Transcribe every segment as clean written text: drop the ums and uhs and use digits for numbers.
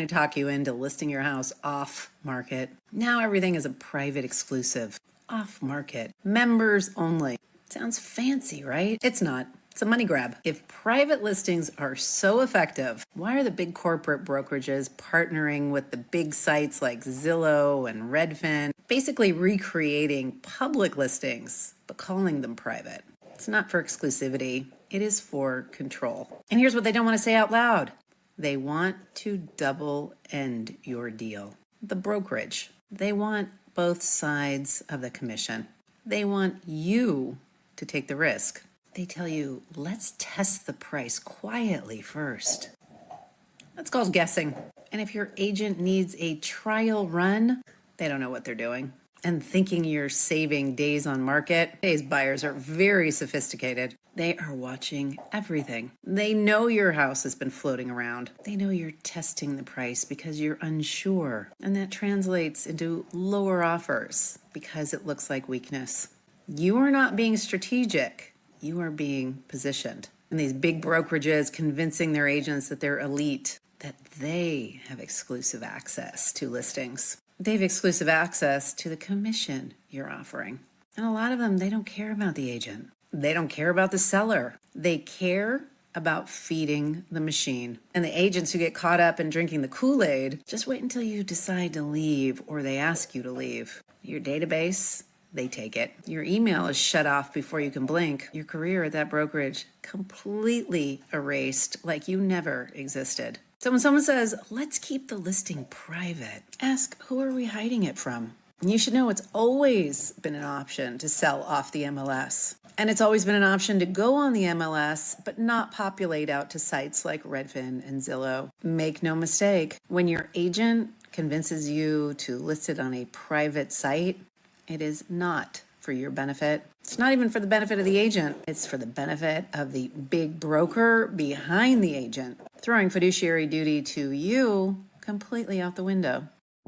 to talk you into listing your house off market. Now everything is a private exclusive. Off market. Members only. Sounds fancy, right? It's not. It's a money grab. If private listings are so effective, why are the big corporate brokerages partnering with the big sites like Zillow and Redfin, basically recreating public listings, but calling them private? It's not for exclusivity. It is for control. And here's what they don't want to say out loud. They want to double end your deal. The brokerage. They want both sides of the commission. They want you to take the risk. They tell you, let's test the price quietly first. That's called guessing. And if your agent needs a trial run, they don't know what they're doing. And thinking you're saving days on market, today's buyers are very sophisticated. They are watching everything. They know your house has been floating around. They know you're testing the price because you're unsure. And that translates into lower offers because it looks like weakness. You are not being strategic. You are being positioned. And these big brokerages convincing their agents that they're elite, that they have exclusive access to listings. They have exclusive access to the commission you're offering. And a lot of them, they don't care about the agent. They don't care about the seller. They care about feeding the machine. And the agents who get caught up in drinking the Kool-Aid, just wait until you decide to leave or they ask you to leave. Your database, they take it. Your email is shut off before you can blink. Your career at that brokerage completely erased like you never existed. So when someone says, let's keep the listing private, ask, who are we hiding it from? And you should know it's always been an option to sell off the MLS. And it's always been an option to go on the MLS, but not populate out to sites like Redfin and Zillow. Make no mistake, when your agent convinces you to list it on a private site, it is not for your benefit. It's not even for the benefit of the agent. It's for the benefit of the big broker behind the agent, throwing fiduciary duty to you completely out the window.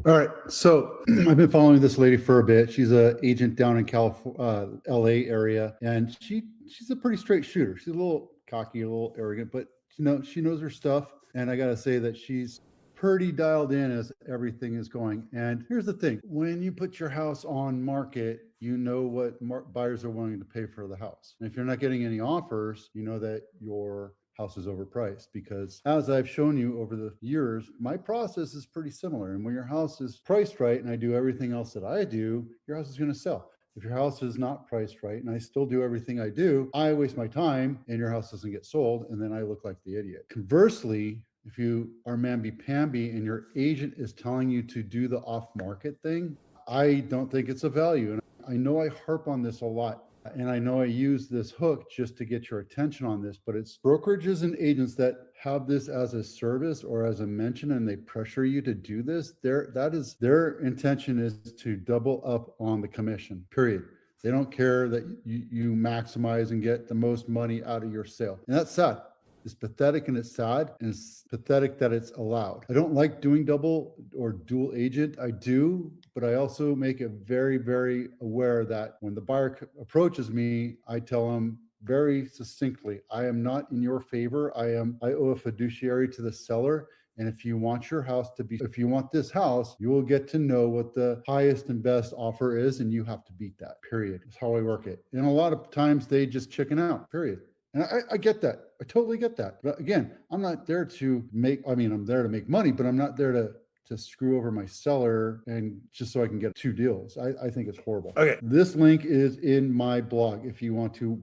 All right. So I've been following this lady for a bit. She's an agent down in California, LA area, and she's a pretty straight shooter. She's a little cocky, a little arrogant, but she knows her stuff. And I got to say that she's pretty dialed in as everything is going. And here's the thing. When you put your house on market, you know what buyers are willing to pay for the house. And if you're not getting any offers, you know that your house is overpriced, because as I've shown you over the years, my process is pretty similar. And when your house is priced right and I do everything else that I do, your house is going to sell. If your house is not priced right and I still do everything I do, I waste my time and your house doesn't get sold, and then I look like the idiot. Conversely, if you are mamby-pamby and your agent is telling you to do the off-market thing, I don't think it's a value. And I know I harp on this a lot, and I know I use this hook just to get your attention on this, but it's brokerages and agents that have this as a service or as a mention, and they pressure you to do this. Their intention is to double up on the commission, period. They don't care that you maximize and get the most money out of your sale. And that's sad. It's pathetic and it's sad, and it's pathetic that it's allowed. I don't like doing double or dual agent. I do, but I also make it very, very aware that when the buyer approaches me, I tell them very succinctly, I am not in your favor. I owe a fiduciary to the seller. And if you want if you want this house, you will get to know what the highest and best offer is, and you have to beat that, period. That's how I work it. And a lot of times they just chicken out, period. And I get that. I totally get that. But again, I'm not there to I'm there to make money, but I'm not there to screw over my seller and just so I can get 2 deals. I think it's horrible. Okay. This link is in my blog if you want to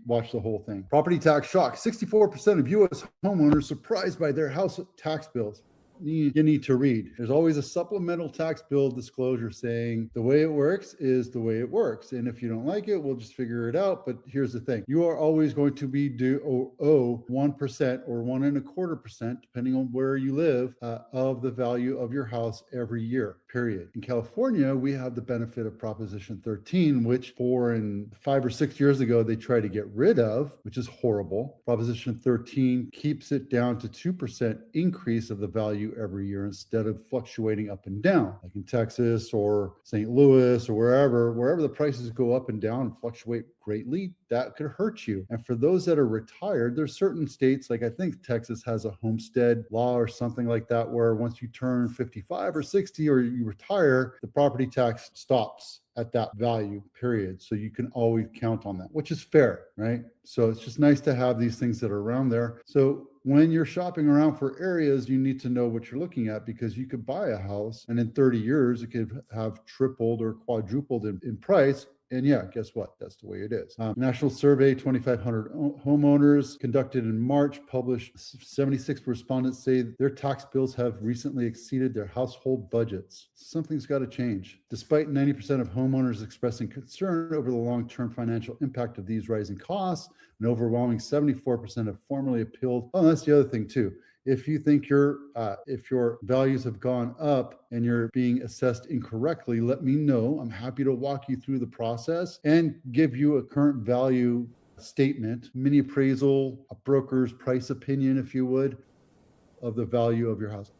watch the whole thing. Property tax shock. 64% of U.S. homeowners surprised by their house tax bills. You need to read. There's always a supplemental tax bill disclosure saying the way it works is the way it works. And if you don't like it, we'll just figure it out. But here's the thing. You are always going to be owe 1% or 1.25%, depending on where you live, of the value of your house every year, period. In California, we have the benefit of Proposition 13, which 5 or 6 years ago, they tried to get rid of, which is horrible. Proposition 13 keeps it down to 2% increase of the value value every year instead of fluctuating up and down, like in Texas or St. Louis or wherever the prices go up and down and fluctuate greatly, that could hurt you. And for those that are retired, there's certain states, like I think Texas has a homestead law or something like that, where once you turn 55 or 60 or you retire, the property tax stops at that value, period. So you can always count on that, which is fair, right? So it's just nice to have these things that are around there. So when you're shopping around for areas, you need to know what you're looking at, because you could buy a house and in 30 years, it could have tripled or quadrupled in price. And yeah, guess what? That's the way it is. National survey, 2,500 homeowners conducted in March, published. 76 respondents say their tax bills have recently exceeded their household budgets. Something's got to change. Despite 90% of homeowners expressing concern over the long-term financial impact of these rising costs, an overwhelming 74% have formally appealed. Oh, that's the other thing too. If you think if your values have gone up and you're being assessed incorrectly, let me know. I'm happy to walk you through the process and give you a current value statement, mini appraisal, a broker's price opinion, if you would, of the value of your house.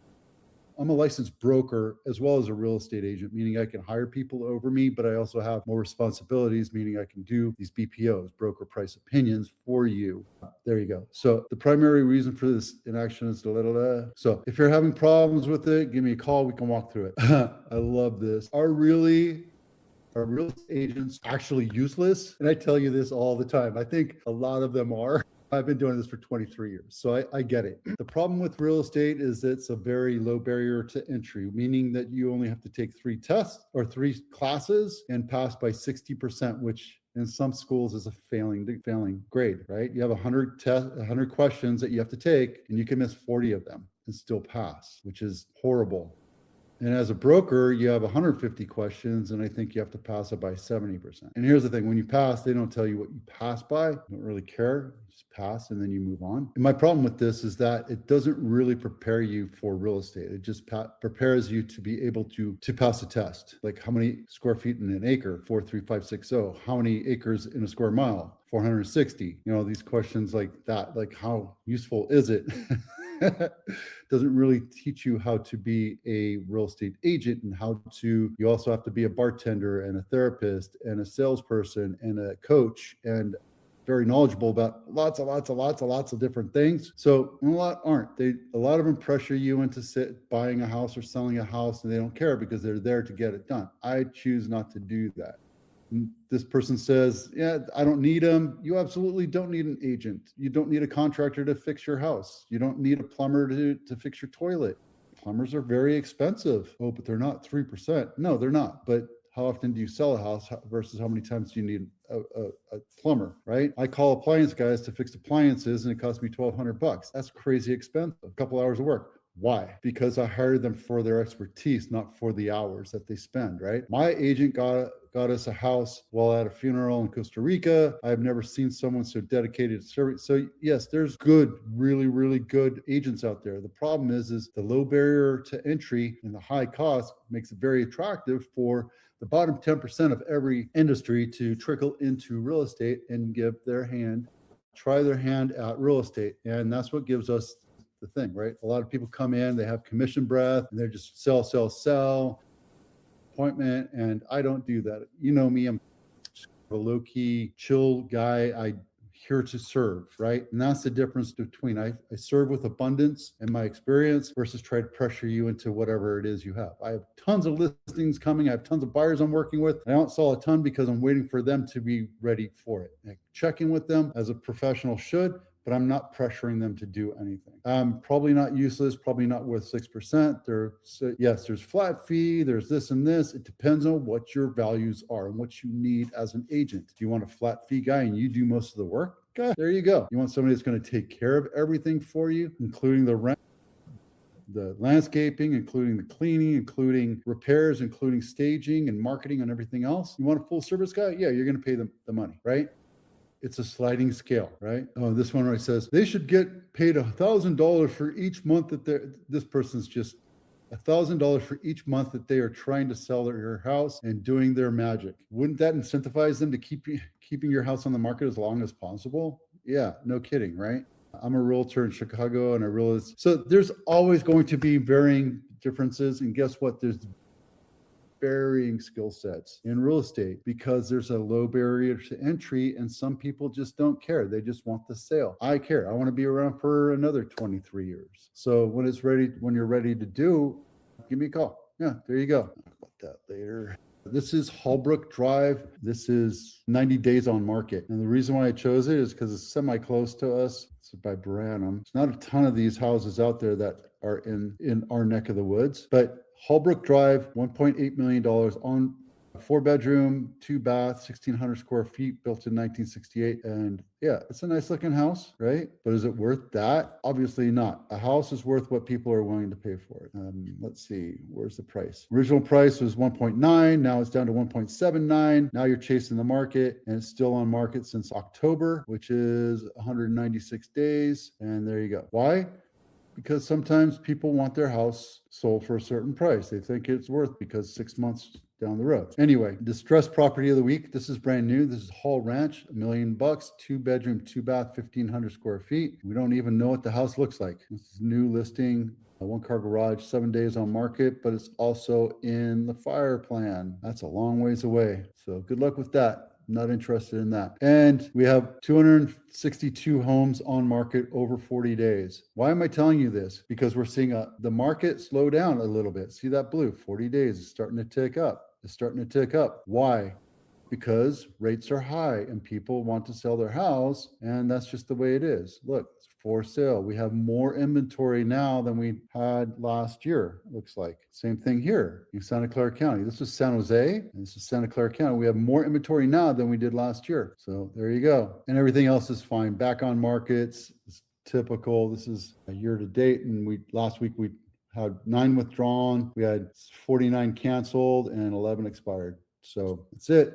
I'm a licensed broker as well as a real estate agent, meaning I can hire people over me, but I also have more responsibilities, meaning I can do these BPOs, broker price opinions, for you. There you go. So the primary reason for this inaction is So if you're having problems with it, give me a call. We can walk through it. I love this. Are real estate agents actually useless? And I tell you this all the time. I think a lot of them are. I've been doing this for 23 years, so I get it. The problem with real estate is it's a very low barrier to entry, meaning that you only have to take 3 tests or 3 classes and pass by 60%, which in some schools is a failing grade, right? You have 100 questions that you have to take, and you can miss 40 of them and still pass, which is horrible. And as a broker, you have 150 questions, and I think you have to pass it by 70%. And here's the thing, when you pass, they don't tell you what you pass by. You don't really care. You just pass and then you move on. And my problem with this is that it doesn't really prepare you for real estate. It just prepares you to be able to pass a test. Like how many square feet in an acre? 43560. How many acres in a square mile? 460. You know, these questions like that, like how useful is it? Doesn't really teach you how to be a real estate agent and you also have to be a bartender and a therapist and a salesperson and a coach and very knowledgeable about lots of different things. So a lot aren't. A lot of them pressure you into buying a house or selling a house, and they don't care because they're there to get it done. I choose not to do that. This person says, yeah, I don't need them. You absolutely don't need an agent. You don't need a contractor to fix your house. You don't need a plumber to fix your toilet. Plumbers are very expensive. Oh, but they're not 3%. No, they're not. But how often do you sell a house versus how many times do you need a plumber, right? I call appliance guys to fix appliances and it costs me $1,200. That's crazy expensive. A couple hours of work. Why? Because I hired them for their expertise, not for the hours that they spend, right? My agent got us a house while at a funeral in Costa Rica. I've never seen someone so dedicated to service. So yes, there's good, really, really good agents out there. The problem is the low barrier to entry and the high cost makes it very attractive for the bottom 10% of every industry to trickle into real estate and try their hand at real estate. And that's what gives us the thing, right? A lot of people come in, they have commission breath, and they're just sell, appointment, and I don't do that. You know me, I'm a low-key, chill guy. I'm here to serve, right? And that's the difference between I serve with abundance and my experience versus try to pressure you into whatever it is you have. I have tons of listings coming. I have tons of buyers I'm working with. I don't sell a ton because I'm waiting for them to be ready for it. I check in with them as a professional should, but I'm not pressuring them to do anything. Probably not useless, probably not worth 6%. There's flat fee, there's this and this. It depends on what your values are and what you need as an agent. Do you want a flat fee guy and you do most of the work? Okay, there you go. You want somebody that's going to take care of everything for you, including the rent, the landscaping, including the cleaning, including repairs, including staging and marketing and everything else. You want a full service guy? Yeah, you're going to pay them the money, right? It's a sliding scale, right? Oh, this one right says they should get paid $1,000 for each month that this person's just $1,000 for each month that they are trying to sell their house and doing their magic. Wouldn't that incentivize them to keeping your house on the market as long as possible? Yeah, no kidding, right? I'm a realtor in Chicago and I realize, so there's always going to be varying differences. And guess what? There's varying skill sets in real estate because there's a low barrier to entry and some people just don't care. They just want the sale. I care. I want to be around for another 23 years. So when you're ready to do, give me a call. Yeah, there you go. I'll talk about that later. This is Holbrook Drive. This is 90 days on market. And the reason why I chose it is because it's semi-close to us. It's by Branham. There's not a ton of these houses out there that are in our neck of the woods. But Holbrook Drive, $1.8 million on a 4-bedroom, 2-bath, 1,600 square feet, built in 1968. And yeah, it's a nice looking house, right? But is it worth that? Obviously not. A house is worth what people are willing to pay for it. Let's see, where's the price? Original price was 1.9. Now it's down to 1.79. Now you're chasing the market and it's still on market since October, which is 196 days. And there you go. Why? Because sometimes people want their house sold for a certain price. They think it's worth because 6 months down the road. Anyway, distressed property of the week. This is brand new. This is Hall Ranch, $1 million, 2-bedroom, 2-bath, 1,500 square feet. We don't even know what the house looks like. This is new listing, a 1-car garage, 7 days on market, but it's also in the fire plan. That's a long ways away. So good luck with that. Not interested in that. And we have 262 homes on market over 40 days. Why am I telling you this? Because we're seeing the market slow down a little bit. See that blue? 40 days is starting to tick up. It's starting to tick up. Why? Because rates are high and people want to sell their house, and that's just the way it is. Look, it's for sale. We have more inventory now than we had last year, it looks like. Same thing here in Santa Clara County. This is San Jose, and this is Santa Clara County. We have more inventory now than we did last year. So there you go. And everything else is fine. Back on markets, it's typical. This is a year to date, and last week we had 9 withdrawn. We had 49 canceled and 11 expired. So that's it.